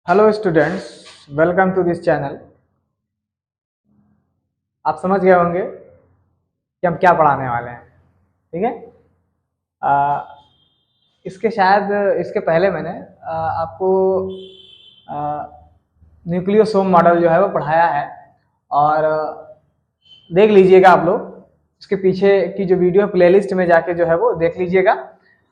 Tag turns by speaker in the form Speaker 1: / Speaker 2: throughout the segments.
Speaker 1: Hello students, welcome to this channel. आप समझ गए होंगे कि हम क्या पढ़ाने वाले हैं। ठीक है। आ, इसके पहले मैंने आपको न्यूक्लियोसोम मॉडल जो है वो पढ़ाया है और देख लीजिएगा आप लोग। इसके पीछे की जो वीडियो प्लेलिस्ट में जाके जो है वो देख लीजिएगा।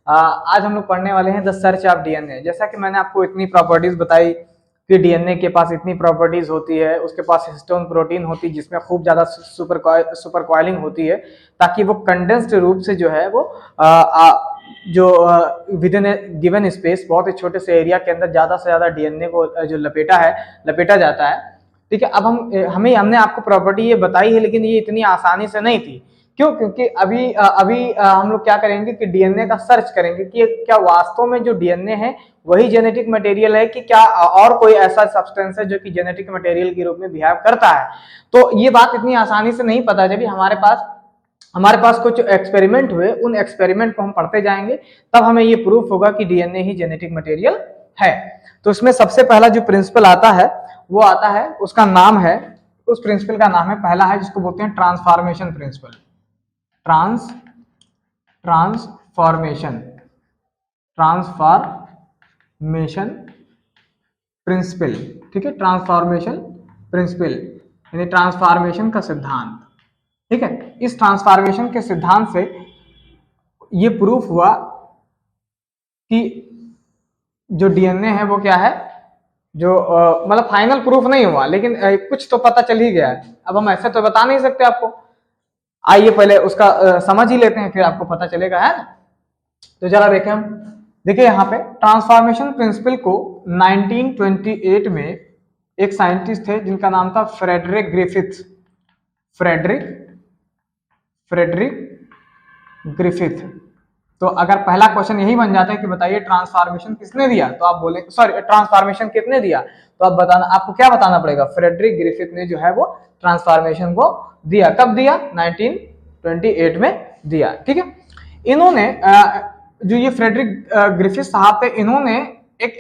Speaker 1: आज हम लोग पढ़ने वाले हैं द सर्च ऑफ डीएनए। जैसा कि मैंने आपको इतनी प्रॉपर्टीज बताई कि डीएनए के पास इतनी प्रॉपर्टीज होती है, उसके पास हिस्टोन प्रोटीन होती है जिसमें खूब ज्यादा सुपर कॉइलिंग होती है, ताकि वो कंडेंस्ड रूप से जो है वो जो विद इन गिवन स्पेस बहुत ही छोटे से एरिया के अंदर ज्यादा से ज्यादा डीएनए को जो लपेटा जाता है। ठीक है। अब हमने आपको प्रॉपर्टी ये बताई है, लेकिन ये इतनी आसानी से नहीं थी। क्यों? क्योंकि अभी हम लोग क्या करेंगे कि डीएनए का सर्च करेंगे कि क्या वास्तव में जो डीएनए है वही जेनेटिक मटेरियल है कि क्या और कोई ऐसा सब्सटेंस है जो कि जेनेटिक मटेरियल के रूप में बिहेव करता है। तो ये बात इतनी आसानी से नहीं पता चली। हमारे पास कुछ एक्सपेरिमेंट हुए, उन एक्सपेरिमेंट को हम पढ़ते जाएंगे, तब हमें ये प्रूफ होगा कि डीएनए ही जेनेटिक मटेरियल है। तो इसमें सबसे पहला जो प्रिंसिपल आता है वो आता है, उसका नाम है, उस प्रिंसिपल का नाम है, पहला है जिसको बोलते हैं ट्रांसफॉर्मेशन प्रिंसिपल। Transformation principal. ठीक है। ट्रांसफॉर्मेशन प्रिंसिपल यानी ट्रांसफॉर्मेशन का सिद्धांत। ठीक है। इस ट्रांसफॉर्मेशन के सिद्धांत से ये प्रूफ हुआ कि जो डीएनए है वो क्या है, जो मतलब फाइनल प्रूफ नहीं हुआ, लेकिन कुछ तो पता चल ही गया है। अब हम ऐसे तो बता नहीं सकते आपको। आइए पहले उसका समझ ही लेते हैं, फिर आपको पता चलेगा, है ना। तो जरा देखें हम। देखिए यहाँ पे ट्रांसफॉर्मेशन प्रिंसिपल को 1928 में एक साइंटिस्ट थे जिनका नाम था फ्रेडरिक ग्रिफिथ। तो अगर पहला क्वेश्चन यही बन जाता है कि बताइए ट्रांसफॉर्मेशन किसने दिया, तो आप बोले ट्रांसफॉर्मेशन किसने दिया, तो आपको क्या बताना पड़ेगा, फ्रेडरिक ग्रिफिथ ने जो है वो ट्रांसफॉर्मेशन को दिया। कब दिया? 1928 में दिया। ठीक है। इन्होंने जो ये फ्रेडरिक ग्रिफिथ साहब थे, इन्होंने एक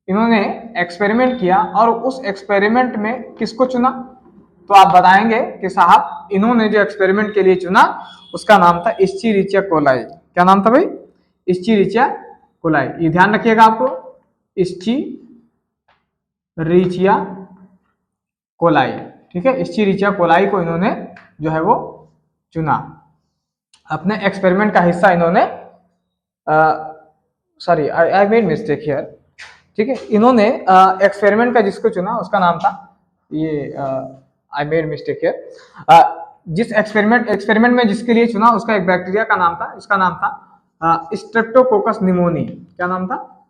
Speaker 1: इन्होंने एक्सपेरिमेंट किया और उस एक्सपेरिमेंट में किसको चुना, तो आप बताएंगे कि साहब इन्होंने जो एक्सपेरिमेंट के लिए चुना उसका नाम था इस्चेरिचिया कोलाई। क्या नाम था भाई? इस्चेरिचिया कोलाई। ये ध्यान रखिएगा आपको, इस्चेरिचिया कोलाई। ठीक है। इस्चेरिचिया कोलाई को इन्होंने जो है वो चुना, अपने एक्सपेरिमेंट का हिस्सा इन्होंने, sorry I made mistake here. ठीक है। इन्होंने एक्सपेरिमेंट का जिसको चुना उसका नाम था, ये आई मेड मिस्टेक हियर, जिस एक्सपेरिमेंट में जिसके लिए चुना उसका एक बैक्टीरिया का नाम था, इसका नाम था स्ट्रेप्टोकोकस निमोनी। क्या नाम था?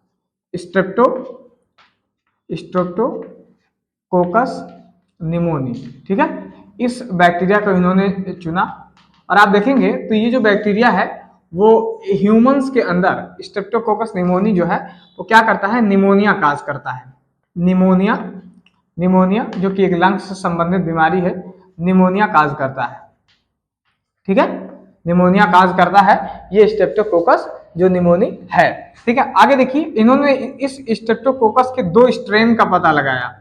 Speaker 1: Streptococcus pneumoniae. ठीक है। इस बैक्टीरिया को इन्होंने चुना और आप देखेंगे तो ये जो बैक्टीरिया है वो ह्यूमंस के अंदर स्ट्रेप्टोकोकस निमोनी जो है वो क्या करता है, निमोनिया काज करता है। निमोनिया जो कि एक लंग्स से संबंधित बीमारी है, निमोनिया काज करता है। ठीक है। निमोनिया काज करता है ये स्ट्रेप्टोकोकस जो निमोनी है। ठीक है। आगे देखिए, इन्होंने इस स्ट्रेप्टोकोकस के 2 स्ट्रेन का पता लगाया।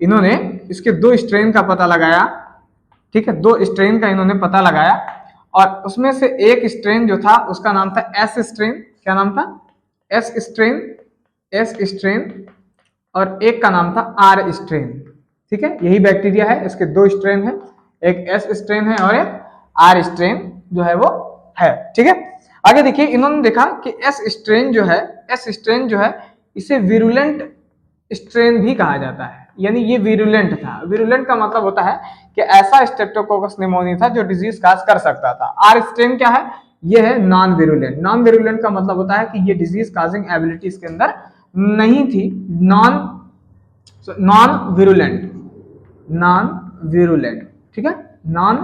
Speaker 1: इन्होंने इसके 2 स्ट्रेन का पता लगाया। ठीक है। 2 स्ट्रेन का इन्होंने पता लगाया और उसमें से एक स्ट्रेन जो था उसका नाम था एस स्ट्रेन। क्या नाम था? S strain. और एक का नाम था आर स्ट्रेन। ठीक है। यही बैक्टीरिया है, इसके 2 स्ट्रेन है, एक एस स्ट्रेन है और एक आर स्ट्रेन जो है वो है। ठीक है। आगे देखिए, इन्होंने देखा कि एस स्ट्रेन जो है इसे विरुलेंट स्ट्रेन भी कहा जाता है, यानी ये विरुलेंट था। विरुलेंट का मतलब होता है कि ऐसा स्ट्रेप्टोकोकस निमोनी था जो डिजीज काज कर सकता था। आर स्ट्रेन क्या है? ये है नॉन विरुलेंट। नॉन विरुलेंट का मतलब होता है कि ये डिजीज काजिंग एबिलिटी इसके अंदर नहीं थी। Non virulent. ठीक है। Non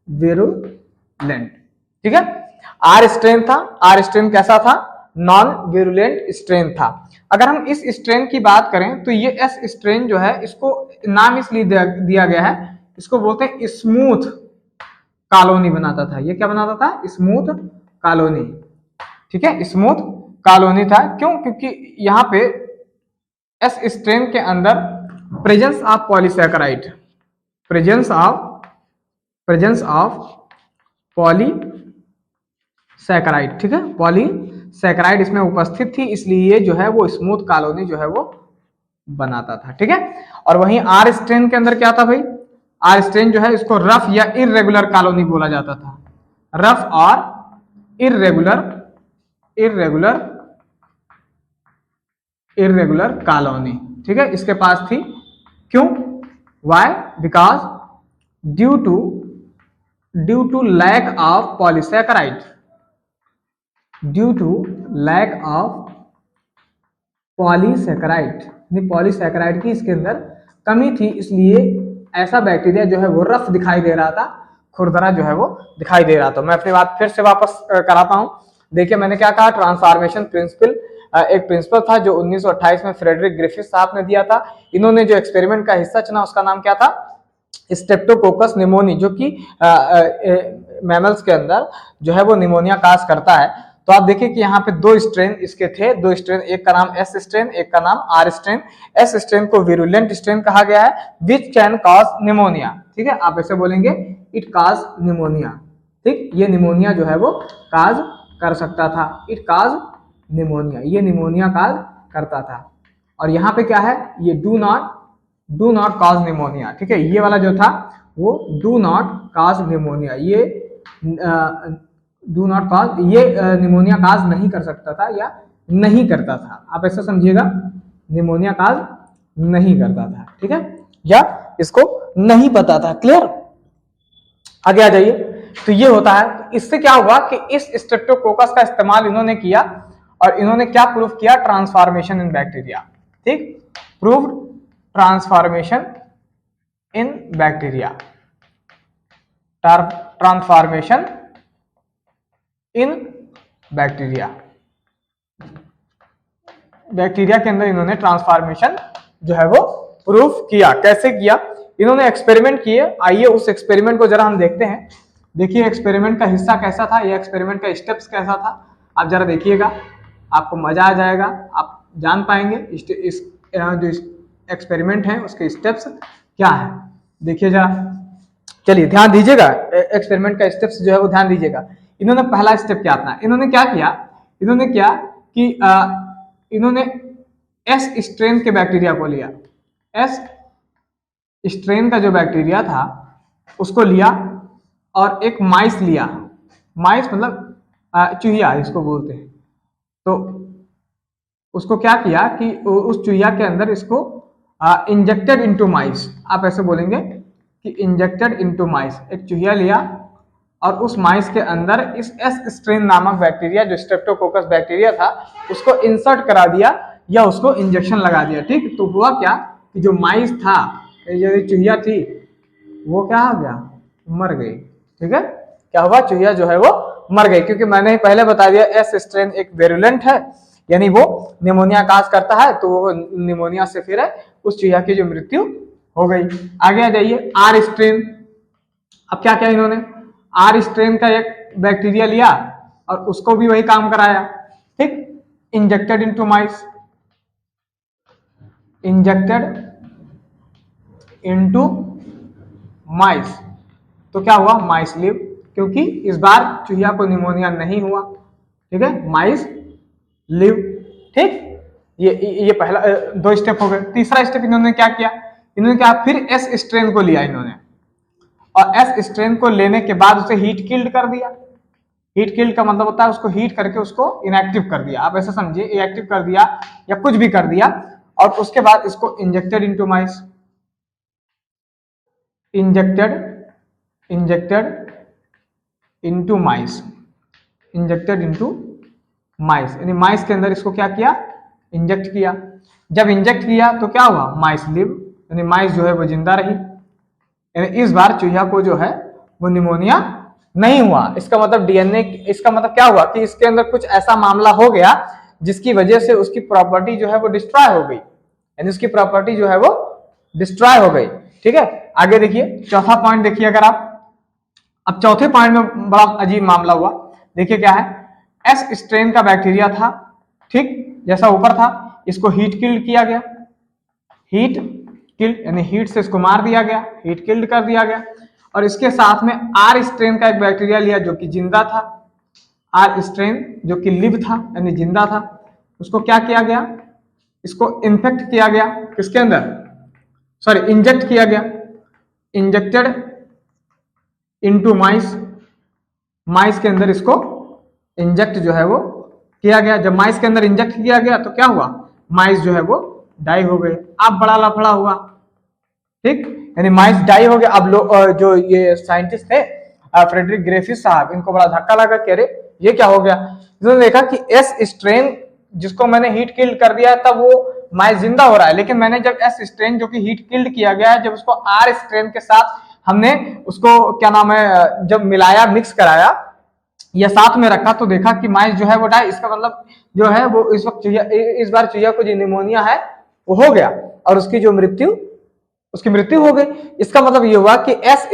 Speaker 1: virulent. ठीक है। आर स्ट्रेन था। आर स्ट्रेन कैसा था? नॉन विरुलेंट स्ट्रेन था। अगर हम इस स्ट्रेन की बात करें तो ये एस स्ट्रेन जो है इसको नाम इसलिए दिया गया है, इसको बोलते हैं स्मूथ कॉलोनी बनाता था। ये क्या बनाता था? Smooth colony. ठीक है। स्मूथ कॉलोनी था। क्यों? क्योंकि यहाँ पे एस स्ट्रेन के अंदर presence of polysaccharide, presence of polysaccharide, ठीक है, पॉलीसैकेराइड इसमें उपस्थित थी, इसलिए जो है वो स्मूथ कॉलोनी जो है वो बनाता था। ठीक है, और वहीं आर स्ट्रेन के अंदर क्या था भाई? आर स्ट्रेन जो है इसको रफ या इररेगुलर कॉलोनी बोला जाता था, रफ और इररेगुलर कॉलोनी। ठीक है, इसके पास थी। क्यों? Why? Because due to lack of polysaccharide, due to lack of polysaccharide, polysaccharide की इसके अंदर कमी थी, इसलिए ऐसा बैक्टीरिया जो है वो रफ दिखाई दे रहा था, खुरदरा जो है वो दिखाई दे रहा था। मैं अपनी बात फिर से वापस कराता हूं। देखिए मैंने क्या कहा, ट्रांसफॉर्मेशन प्रिंसिपल एक प्रिंसिपल था जो 1928 में फ्रेडरिक ग्रिफिथ साहब ने दिया था। इन्होंने जो एक्सपेरिमेंट का हिस्सा चुना उसका नाम क्या था? स्ट्रेप्टोकोकस निमोनी, जो कि मैमल्स के अंदर जो है वो निमोनिया काज करता है। तो आप देखिए कि यहाँ पे दो स्ट्रेन इसके थे, दो स्ट्रेन, एक का नाम एस स्ट्रेन, एक का नाम आर स्ट्रेन। एस स्ट्रेन को विरुलेंट स्ट्रेन कहा गया है, विच कैन कॉज निमोनिया। ठीक है, आप ऐसे बोलेंगे, इट कॉज निमोनिया। ठीक, ये निमोनिया जो है वो काज कर सकता था, इट कॉज निमोनिया, ये निमोनिया काज करता था। और यहाँ पे क्या है, ये डू नॉट कॉज निमोनिया। ठीक है, ये वाला जो था वो डू नॉट कॉज निमोनिया, ये डू नॉट कॉज, ये निमोनिया काज नहीं कर सकता था या नहीं करता था। आप ऐसा समझिएगा, निमोनिया काज नहीं करता था। ठीक है, या इसको नहीं पता था। क्लियर? आगे आ जाइए। तो ये होता है, इससे क्या हुआ कि इस स्ट्रेप्टोकोकस का इस्तेमाल इन्होंने किया और इन्होंने क्या प्रूफ किया? Transformation in bacteria. ठीक, proved transformation in bacteria, transformation in bacteria, bacteria के अंदर इन्होंने ट्रांसफॉर्मेशन जो है वो प्रूफ किया। कैसे किया? इन्होंने एक्सपेरिमेंट किए। आइए उस एक्सपेरिमेंट को जरा हम देखते हैं। देखिए एक्सपेरिमेंट का हिस्सा कैसा था, ये एक्सपेरिमेंट का स्टेप्स कैसा था, आप जरा देखिएगा, आपको मजा आ जाएगा, आप जान पाएंगे इस जो एक्सपेरिमेंट है उसके स्टेप्स क्या है। देखिए जरा, चलिए ध्यान दीजिएगा, एक्सपेरिमेंट का स्टेप्स जो है वो ध्यान दीजिएगा। इन्होंने पहला स्टेप क्या था, इन्होंने क्या किया, इन्होंने क्या कि इन्होंने एस स्ट्रेन के बैक्टीरिया को लिया, एस स्ट्रेन का जो बैक्टीरिया था उसको लिया और एक माइस लिया, माइस मतलब चूहिया इसको बोलते हैं। तो उसको क्या किया कि उस चूहिया के अंदर इसको इंजेक्टेड इनटू माइस, आप ऐसे बोलेंगे कि इंजेक्टेड इनटू माइस, एक चूहिया लिया और उस माइस के अंदर इस एस स्ट्रेन नामक बैक्टीरिया जो स्ट्रेप्टोकोकस बैक्टीरिया था उसको इंसर्ट करा दिया या उसको इंजेक्शन लगा दिया। ठीक, तो हुआ क्या कि जो माइस था, जो चूहिया थी, वो क्या हो गया, मर गई। ठीक है, क्या हुआ, चूहिया जो है वो मर गई, क्योंकि मैंने पहले बता दिया एस स्ट्रेन एक वेरुलेंट है, यानी वो निमोनिया काज करता है, तो वो निमोनिया से फिर उस चूहिया की जो मृत्यु हो गई। आगे आ जाइए, आर स्ट्रेन। अब क्या किया इन्होंने, आर स्ट्रेन का एक बैक्टीरिया लिया और उसको भी वही काम कराया। ठीक, इंजेक्टेड इनटू माइस, इंजेक्टेड इनटू माइस, तो क्या हुआ, माइस लिव, क्योंकि इस बार चूहिया को निमोनिया नहीं हुआ। ठीक है, माइस लिव। ठीक, ये पहला दो स्टेप हो गए। तीसरा स्टेप इन्होंने क्या किया, इन्होंने क्या, फिर एस स्ट्रेन को लिया इन्होंने और एस स्ट्रेन को लेने के बाद उसे हीट किल्ड कर दिया। हीट किल्ड का मतलब होता है उसको हीट करके उसको इनएक्टिव कर दिया, आप ऐसा समझिए, इनएक्टिव कर दिया या कुछ भी कर दिया, और उसके बाद इसको इंजेक्टेड इनटू माइस, इंजेक्टेड इनटू माइस, इंजेक्टेड इनटू माइस, यानी माइस के अंदर इसको क्या किया, इंजेक्ट किया। जब इंजेक्ट किया तो क्या हुआ, माइस लिव, यानी माइस जो है वो जिंदा रही, यानी इस बार चूहिया को जो है वो निमोनिया नहीं हुआ। इसका मतलब डीएनए, इसका मतलब क्या हुआ कि इसके अंदर कुछ ऐसा मामला हो गया जिसकी वजह से उसकी प्रॉपर्टी जो है वो डिस्ट्रॉय हो गई, यानी उसकी प्रॉपर्टी जो है वो डिस्ट्रॉय हो गई। ठीक है, आगे देखिए, चौथा पॉइंट देखिए अगर आप, अब चौथे पॉइंट में बड़ा अजीब मामला हुआ। देखिए क्या है, एस स्ट्रेन का बैक्टीरिया था, ठीक, जैसा ऊपर था, इसको हीट किल्ड किया गया, हीट किल्ड यानी हीट से इसको मार दिया गया, हीट किल्ड कर दिया गया। और इसके साथ में आर स्ट्रेन का एक बैक्टीरिया लिया जो कि जिंदा था, आर स्ट्रेन जो कि लिव था यानी जिंदा था, उसको क्या किया गया, इसको इन्फेक्ट किया गया, किसके अंदर, सॉरी इंजेक्ट किया गया, इंजेक्टेड इनटू माइस, माइस के अंदर इसको इंजेक्ट जो है वो किया गया। जब माइस के अंदर इंजेक्ट किया गया तो क्या हुआ, माइस जो है वो डाई हो गए। अब बड़ा लफड़ा हुआ, ठीक, यानी माइस डाई हो गए। अब जो ये साइंटिस्ट थे फ्रेडरिक ग्रिफिथ साहब, इनको बड़ा धक्का लगा कि अरे ये क्या हो गया। इन्होंने देखा कि एस स्ट्रेन जिसको मैंने हीट किल्ड कर दिया तब वो माइस जिंदा हो रहा है, लेकिन मैंने जब एस स्ट्रेन जो कि हीट किल्ड किया गया है, जब उसको आर स्ट्रेन के साथ हमने उसको क्या नाम है जब मिलाया, मिक्स कराया या साथ में रखा, तो देखा कि माइस जो है वो डाई। इसका मतलब जो है वो इस वक्त इस बार चूहिया को जो निमोनिया है वो हो गया और उसकी मृत्यु हो गई। इसका मतलब ये हुआ कि एस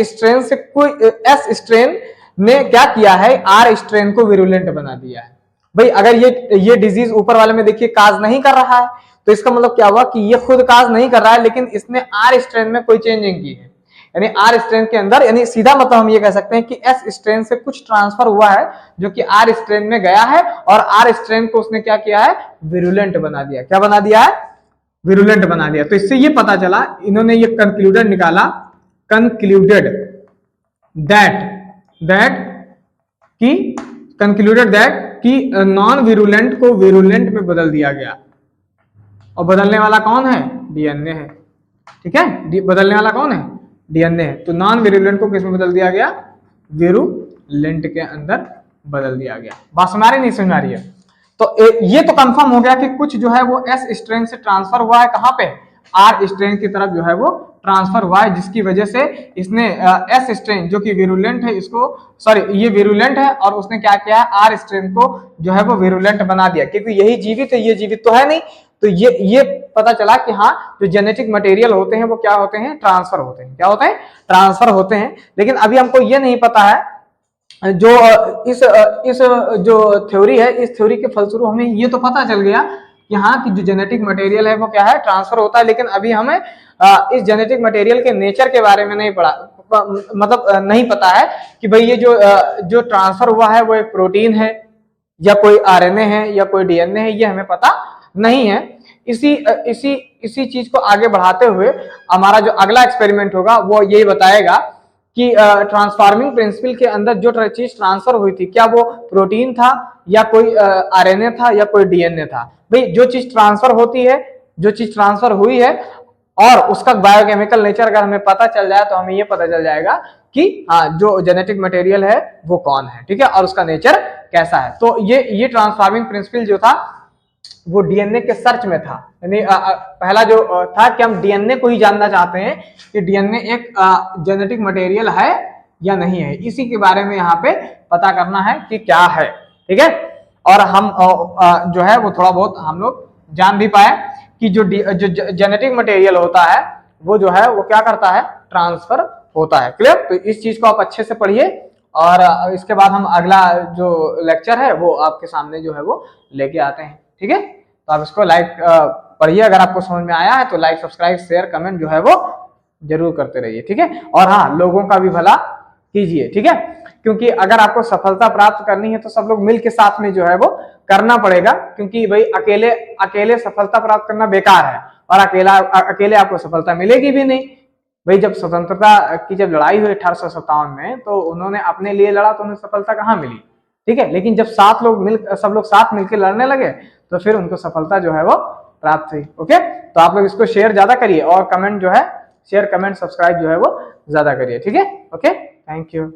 Speaker 1: स्ट्रेन ने क्या किया है, आर स्ट्रेन को विरुलेंट बना दिया है। भाई अगर ये डिजीज ऊपर वाले में देखिए काज नहीं कर रहा है, तो इसका मतलब क्या हुआ कि ये खुद काज नहीं कर रहा है, लेकिन इसने आर स्ट्रेन में कोई चेंजिंग की है, यानी आर स्ट्रेन के अंदर, यानी सीधा मतलब हम ये कह सकते हैं कि एस स्ट्रेन से कुछ ट्रांसफर हुआ है जो कि आर स्ट्रेन में गया है, और आर स्ट्रेन को उसने क्या किया है, विरुलेंट बना दिया। क्या बना दिया है, विरुलेंट बना दिया। तो इससे ये पता चला, इन्होंने ये कंक्लूडेड निकाला, कंक्लूडेड दैट कि नॉन विरुलेंट को विरुलेंट में बदल दिया गया, और बदलने वाला कौन है, डीएनए है। ठीक है, बदलने वाला कौन है, डीएनए है। तो नॉन विरुलेंट को किसमें बदल दिया गया, विरुलेंट के अंदर बदल दिया गया। बात समझ नहीं समझ आ रही है। तो ये तो कंफर्म हो गया कि कुछ जो है वो एस स्ट्रेन से ट्रांसफर हुआ है, कहां पे, आर स्ट्रेन की तरफ जो है वो ट्रांसफर हुआ है, जिसकी वजह से इसने एस स्ट्रेन जो कि विरुलेंट है, इसको सॉरी ये विरुलेंट है, और उसने क्या किया है, आर स्ट्रेन को जो है वो विरुलेंट बना दिया, क्योंकि यही जीवित है, ये जीवित तो है नहीं। तो ये पता चला कि हाँ, जो जेनेटिक मटेरियल होते हैं वो क्या होते हैं, ट्रांसफर होते हैं। क्या होते हैं, ट्रांसफर होते हैं। लेकिन अभी हमको ये नहीं पता है, जो इस जो थ्योरी है, इस थ्योरी के फलस्वरूप हमें ये तो पता चल गया कि हाँ कि जो जेनेटिक मटेरियल है वो क्या है, ट्रांसफर होता है। लेकिन अभी हमें इस जेनेटिक मटेरियल के नेचर के बारे में नहीं पढ़ा, मतलब नहीं पता है कि भाई ये जो ट्रांसफर हुआ है वो एक प्रोटीन है या कोई आरएनए है या कोई डीएनए है, ये हमें पता नहीं है। इसी चीज को आगे बढ़ाते हुए हमारा जो अगला एक्सपेरिमेंट होगा वो यही बताएगा कि ट्रांसफार्मिंग प्रिंसिपल के अंदर जो चीज ट्रांसफर हुई थी, क्या वो प्रोटीन था या कोई आरएनए था या कोई डीएनए था। भाई जो चीज ट्रांसफर होती है, जो चीज ट्रांसफर हुई है और उसका बायोकेमिकल नेचर अगर हमें पता चल जाए तो हमें ये पता चल जाएगा कि हाँ जो जेनेटिक मटेरियल है वो कौन है, ठीक है, और उसका नेचर कैसा है। तो ये ट्रांसफार्मिंग प्रिंसिपल जो था वो डीएनए के सर्च में था, यानी पहला जो था कि हम डीएनए को ही जानना चाहते हैं कि डीएनए एक जेनेटिक मटेरियल है या नहीं है, इसी के बारे में यहाँ पे पता करना है कि क्या है, ठीक है। और हम जो है वो थोड़ा बहुत हम लोग जान भी पाए कि जो जेनेटिक मटेरियल होता है वो जो है वो क्या करता है, ट्रांसफर होता है। क्लियर। तो इस चीज को आप अच्छे से पढ़िए, और इसके बाद हम अगला जो लेक्चर है वो आपके सामने जो है वो लेके आते हैं, ठीक है। तो आप इसको लाइक पढ़िए, अगर आपको समझ में आया है तो लाइक सब्सक्राइब शेयर कमेंट जो है वो जरूर करते रहिए, ठीक है। और हाँ, लोगों का भी भला कीजिए, ठीक है, क्योंकि अगर आपको सफलता प्राप्त करनी है तो सब लोग मिल के साथ में जो है वो करना पड़ेगा, क्योंकि भाई अकेले सफलता प्राप्त करना बेकार है, और अकेले आपको सफलता मिलेगी भी नहीं। भाई जब स्वतंत्रता की जब लड़ाई हुई 1857 में, तो उन्होंने अपने लिए लड़ा तो उन्हें सफलता कहाँ मिली, ठीक है। लेकिन जब सब लोग साथ मिलकर लड़ने लगे तो फिर उनको सफलता जो है वो प्राप्त हुई। ओके, तो आप लोग इसको शेयर ज्यादा करिए, और कमेंट जो है शेयर कमेंट सब्सक्राइब जो है वो ज्यादा करिए, ठीक है। Okay, thank you.